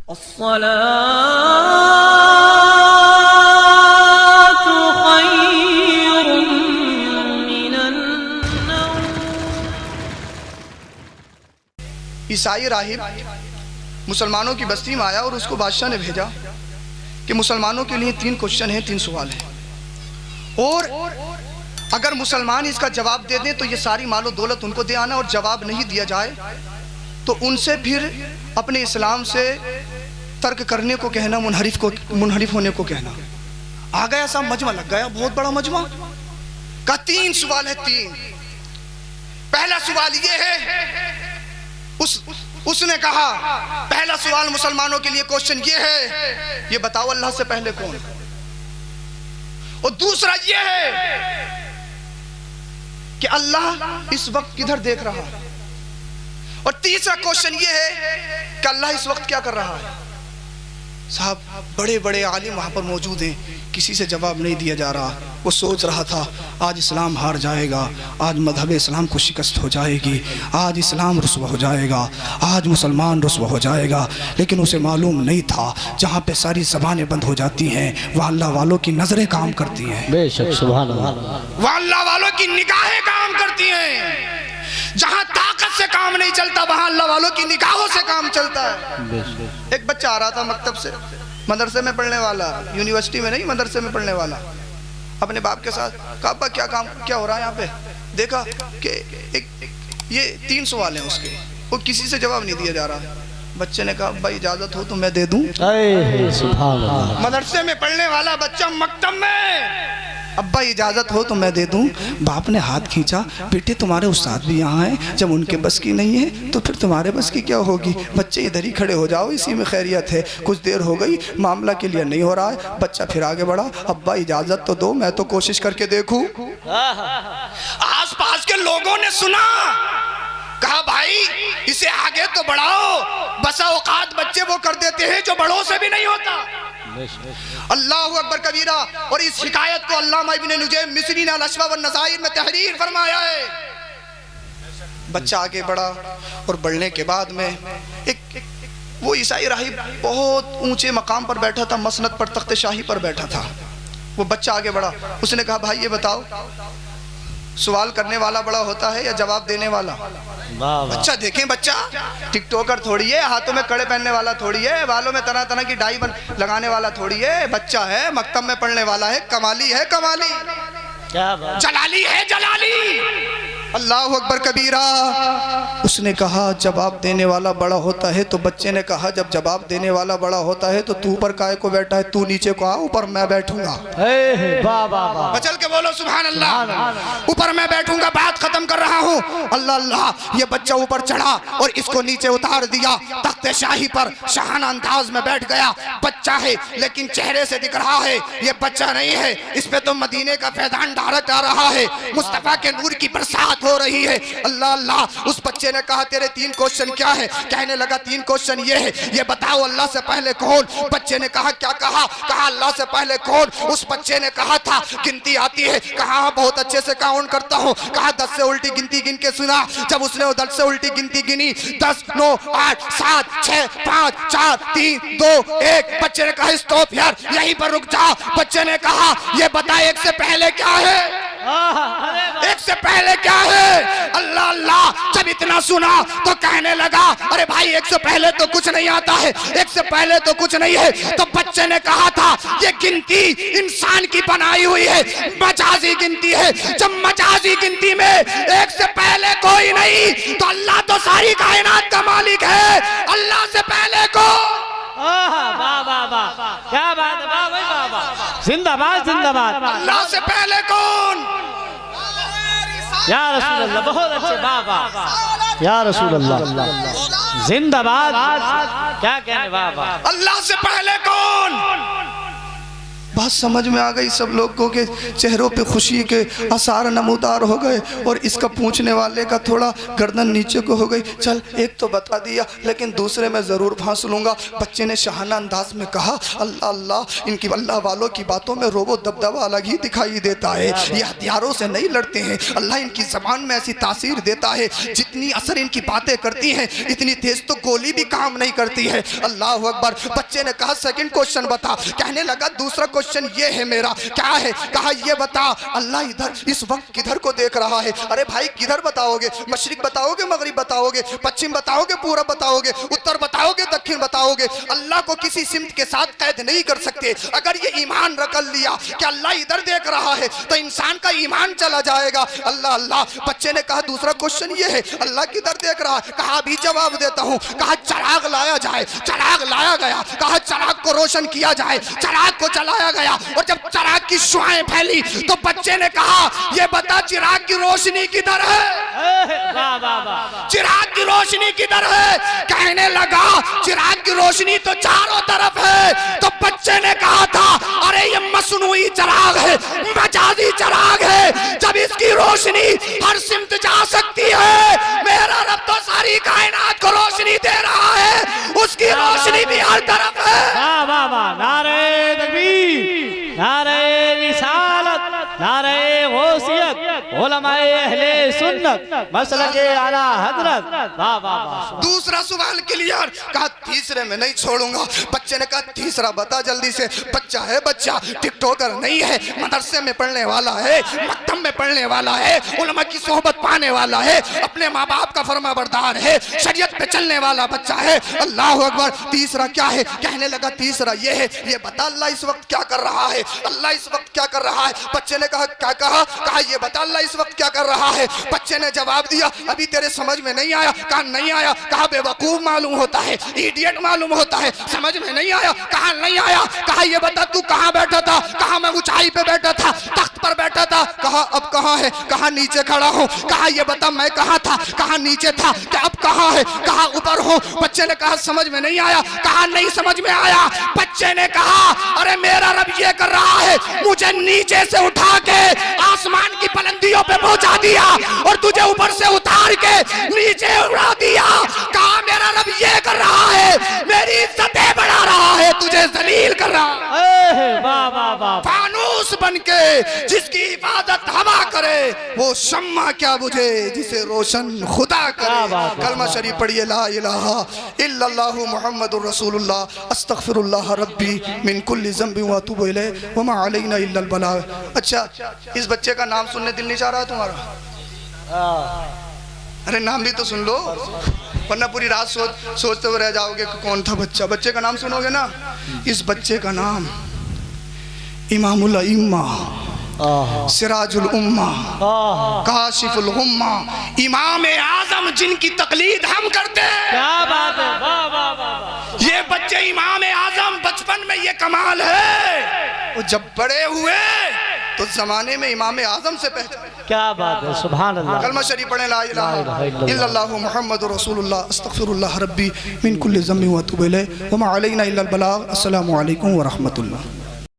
الصلاة خير من النوم. عیسائی راہب مسلمانوں کی بستی میں آیا اور اس کو بادشاہ نے بھیجا کہ مسلمانوں کے لیے 3 کوشچن ہیں، 3 سوال ہیں، اور اگر مسلمان اس کا جواب دے دیں تو یہ ساری مال و دولت ان کو دے آنا، اور جواب نہیں دیا جائے تو ان سے پھر اپنے اسلام سے ترک کرنے کو کہنا، منحرف ہونے کو کہنا. آ گیا سب مجمع لگ گیا، بہت بڑا مجمع. کہا 3 سوال ہے 3. پہلا سوال یہ ہے، اس نے کہا پہلا سوال مسلمانوں کے لیے کوشچن یہ ہے، یہ بتاؤ اللہ سے پہلے کون؟ اور دوسرا یہ ہے کہ اللہ اس وقت کدھر دیکھ رہا ہے؟ اور تیسرا کوشچن یہ ہے کہ اللہ اس وقت کیا کر رہا ہے؟ صاحب بڑے بڑے عالم وہاں پر موجود ہیں، کسی سے جواب نہیں دیا جا رہا. وہ سوچ رہا تھا آج اسلام ہار جائے گا، آج مذہب اسلام کو شکست ہو جائے گی، آج اسلام رسوا ہو جائے گا، آج مسلمان رسوا ہو جائے گا. لیکن اسے معلوم نہیں تھا جہاں پہ ساری زبانیں بند ہو جاتی ہیں وہ اللہ والوں کی نظریں کام کرتی ہیں. بے شک سبحان اللہ. وہ اللہ والوں کی نگاہیں کام کرتی ہیں. جہاں طاقت سے کام نہیں چلتا وہاں اللہ والوں کی نگاہوں سے کام چلتا ہے. ایک بچہ آ رہا تھا مکتب سے، مدرسے میں پڑھنے والا، یونیورسٹی میں نہیں مدرسے میں پڑھنے والا، اپنے باپ کے ساتھ. کہا ابا کیا ہو رہا ہے یہاں پہ؟ دیکھا کہ یہ 3 سوال ہیں اس کے، وہ کسی سے جواب نہیں دیا جا رہا. بچے نے کہا ابا اجازت ہو تو میں دے دوں. سبحان اللہ. مدرسے میں پڑھنے والا بچہ مکتب میں، ابا اجازت ہو تو میں دے دوں. باپ نے ہاتھ کھینچا، بیٹے تمہارے استاد بھی یہاں ہیں، جب ان کے بس کی نہیں ہے تو پھر تمہارے بس کی کیا ہوگی؟ بچے ادھر ہی کھڑے ہو جاؤ، اسی میں خیریت ہے. کچھ دیر ہو گئی، معاملہ کلیئر نہیں ہو رہا ہے. بچہ پھر آگے بڑھا، ابا اجازت تو دو میں تو کوشش کر کے دیکھوں. آس پاس کے لوگوں نے سنا، کہا بھائی اسے آگے تو بڑھاؤ. بسا اوقات بچے وہ کر دیتے ہیں جو بڑوں سے بھی نہیں ہوتا. اللہ اکبر کبیرہ. اور اس حکایت کو علامہ ابن نجیم مصری نے الاشفاء والنظائر میں تحریر فرمایا ہے. بچہ آگے بڑھا اور بڑھنے کے بعد میں وہ عیسائی راہب بہت اونچے مقام پر بیٹھا تھا، مسند پر تخت شاہی پر بیٹھا تھا. وہ بچہ آگے بڑھا، اس نے کہا بھائی یہ بتاؤ سوال کرنے والا بڑا ہوتا ہے یا جواب دینے والا؟ بچہ دیکھیں، بچہ ٹک ٹوکر تھوڑی ہے، ہاتھوں میں کڑے پہننے والا تھوڑی ہے، بالوں میں طرح طرح کی ڈائی لگانے والا تھوڑی ہے. بچہ ہے، مکتب میں پڑھنے والا ہے، کمالی ہے کمالی، جلالی ہے جلالی. اللہ اکبر کبیرہ. اس نے کہا جواب دینے والا بڑا ہوتا ہے. تو بچے نے کہا جب جواب دینے والا بڑا ہوتا ہے تو تو اوپر کائے کو بیٹھا ہے؟ تو نیچے کو آ، اوپر میں بیٹھوں گا. بچل کے بولو سبحان اللہ. اوپر میں بیٹھوں گا، بات ختم کر رہا ہوں. اللہ اللہ. یہ بچہ اوپر چڑھا اور اس کو نیچے اتار دیا. تخت شاہی پر شاہانہ انداز میں بیٹھ گیا. بچہ ہے لیکن چہرے سے دکھ رہا ہے یہ بچہ نہیں ہے. اس پہ تو مدینے کا فیضان ڈھارک آ رہا ہے، مصطفیٰ کے نور کی برسات ہو رہی ہے. اللہ اللہ. اس بچے نے کہا تیرے 3 کوشچن کیا ہے؟ کہنے لگا 3 کوشچن یہ ہے، یہ بتاؤ اللہ سے پہلے کون؟ بچے نے کہا کیا کہا؟ کہا اللہ سے پہلے کون؟ اس بچے نے کہا تھا گنتی آتی ہے. کہا بہت اچھے سے کاؤنٹ کرتا ہوں. کہا 10 سے الٹی گنتی گن کے سنا. جب اس نے 10 سے الٹی گنتی گنی، 10 9 8 7 6 5 4 3 2 1. بچے نے کہا اسٹاپ یار، یہیں پر رک جا. بچے نے کہا یہ بتا 1 سے پہلے کیا ہے؟ 1 سے پہلے کیا ہے؟ اللہ اللہ. جب اتنا سنا تو کہنے لگا ارے بھائی 1 سے پہلے تو کچھ نہیں آتا ہے، 1 سے پہلے تو کچھ نہیں ہے. تو بچے نے کہا تھا یہ گنتی انسان کی بنائی ہوئی ہے، مجازی گنتی ہے. جب مجازی گنتی میں 1 سے پہلے کوئی نہیں تو اللہ تو ساری کائنات کا مالک ہے. اللہ سے پہلے کو کیا بات ہے، زندہ باد زندہ باد. اللہ سے پہلے کون؟ یا رسول اللہ. بہت اچھے بابا. یا رسول اللہ زندہ باد. کیا کہنے بابا. اللہ سے پہلے کون؟ بات سمجھ میں آ گئی سب لوگوں کے چہروں پہ خوشی کے آثار نمودار ہو گئے، اور اس کا پوچھنے والے کا تھوڑا گردن نیچے کو ہو گئی۔ چل ایک تو بتا دیا لیکن دوسرے میں ضرور پھانس لوں گا۔ بچے نے شاہانہ انداز میں کہا اللہ اللہ، ان کی اللہ والوں کی باتوں میں روب و دبدبہ الگ ہی دکھائی دیتا ہے، یہ ہتھیاروں سے نہیں لڑتے ہیں، اللہ ان کی زبان میں ایسی تاثیر دیتا ہے، جتنی اثر ان کی باتیں کرتی ہیں اتنی تیز تو گولی بھی کام نہیں کرتی ہے۔ اللہ اکبر۔ بچے نے کہا سیکنڈ کوشچن بتا۔ کہنے لگا دوسرا کوشچن یہ ہے میرا، کیا ہے؟ کہا یہ بتا اللہ ادھر اس وقت کدھر کو دیکھ رہا ہے؟ ارے بھائی کدھر بتاؤ گے؟ مشرق بتاؤ گے، مغرب بتاؤ گے، پچھم بتاؤ گے، پورب بتاؤ گے، اتر بتاؤ گے، دکھن بتاؤ گے؟ اللہ کو کسی سمت کے ساتھ قید نہیں کر سکتے۔ اگر یہ ایمان رکھ لیا کہ اللہ ادھر دیکھ رہا ہے تو انسان کا ایمان چلا جائے گا۔ اللہ اللہ۔ بچے نے کہا دوسرا کوشچن یہ ہے اللہ کدھر دیکھ رہا ہے؟ کہا بھی جواب دیتا ہوں۔ کہا چراغ لایا جائے، چراغ لایا گیا۔ کہا چراغ کو روشن کیا جائے، چراغ کو جلایا گیا، اور جب چراغ کی شعائیں پھیلی تو بچے نے کہا یہ بتا چراغ کی روشنی کدھر ہے؟ چراغ کی روشنی کدھر ہے؟ کہنے لگا چراغ کی روشنی تو چاروں طرف ہے۔ تو بچے نے کہا تھا ارے یہ مصنوعی چراغ ہے، مجازی چراغ ہے، جب اس کی روشنی ہر سمت جا سکتی ہے، میرا رب تو ساری کائنات کو روشنی دے رہا ہے، اس کی روشنی بھی ہر طرف ہے۔ واہ واہ واہ، نعرہ تکبیر، نعرہ رسالت، نعرہ غوثیت، علماء اہل سنت، مسلک اعلیٰ حضرت۔ واہ واہ واہ۔ دوسرا سوال کلیئر۔ کہا تیسرے میں نہیں چھوڑوں گا۔ بچے نے کہا تیسرا بتا جلدی سے۔ بچہ ہے بچہ، ٹک ٹوکر نہیں ہے، مدرسے میں پڑھنے والا ہے، مکتب میں پڑھنے والا ہے، علماء کی صحبت پانے والا ہے، اپنے ماں باپ کا فرما بردار ہے، شریعت پہ چلنے والا بچہ ہے۔ اللہ اکبر۔ تیسرا کیا ہے؟ کہنے لگا تیسرا یہ ہے، یہ بتا اللہ اس وقت کیا کر رہا ہے؟ اللہ اس وقت کیا کر رہا ہے؟ بچے نے کہا کیا کہا؟ کہا یہ بتا اللہ اس وقت کیا کر رہا ہے؟ بچے نے جواب دیا ابھی تیرے سمجھ میں نہیں آیا۔ کہا نہیں آیا۔ کہا بے وقوف معلوم ہوتا ہے، ایڈیٹ معلوم ہوتا ہے، سمجھ میں نہیں آیا۔ کہا نہیں آیا۔ کہا یہ بتا تو کہاں بیٹھا تھا؟ کہا میں اونچائی پہ بیٹھا تھا، تخت پر بیٹھا تھا۔ کہا اب کہاں ہے؟ کہا نیچے کھڑا ہوں۔ کہا یہ بتا میں کہاں تھا؟ کہا نیچے تھا۔ کہ اب کہاں ہے؟ کہا اوپر ہوں۔ بچے نے کہا سمجھ میں نہیں آیا۔ کہا نہیں سمجھ میں آیا۔ بچے نے کہا ارے میرا رب یہ کر رہا ہے، مجھے نیچے سے اٹھا کے آسمان کی بلندیوں پہ پہنچا دیا اور تجھے اوپر سے اتار کے نیچے اڑا دیا۔ کہا میرا رب یہ کر رہا ہے، میری عزتیں بڑھا رہا ہے، تجھے ذلیل کر رہا ہے۔ واہ واہ واہ۔ فانوس بن کے جس کی عبادت ہوا کرے وہ شمع کیا بجھے جسے روشن خدا کرے۔ کلمہ شریف پڑھیے لا الہ الا اللہ محمد الرسول اللہ استغفر اللہ ربی من کل ذنب واتوب الیہ وما علینا الا البلاغ۔ اچھا اس بچے کا نام سننے دل نہیں چاہ رہا تمہارا؟ ارے نام بھی تو سن لو، ورنہ پوری رات سوچتے ہوئے رہ جاؤ گے کہ کون تھا بچہ۔ بچے کا نام سنو گے نا؟ اس بچے کا نام امام الائمہ، سراج الامہ، کاشف الغمہ، امام اعظم جن کی تقلید ہم کرتے ہیں۔ کیا بات ہے، واہ واہ واہ۔ یہ بچے امام اعظم، بچپن میں یہ کمال ہے، وہ جب بڑے ہوئے تو زمانے میں امام اعظم سے پہلے۔ کیا بات ہے، سبحان اللہ۔ کلمہ شریف پڑھیں لا الہ الا اللہ محمد رسول اللہ استغفر اللہ ربی من کل ذنب واتوب الیہ وما علینا الا البلاغ۔ السلام علیکم ورحمۃ اللہ۔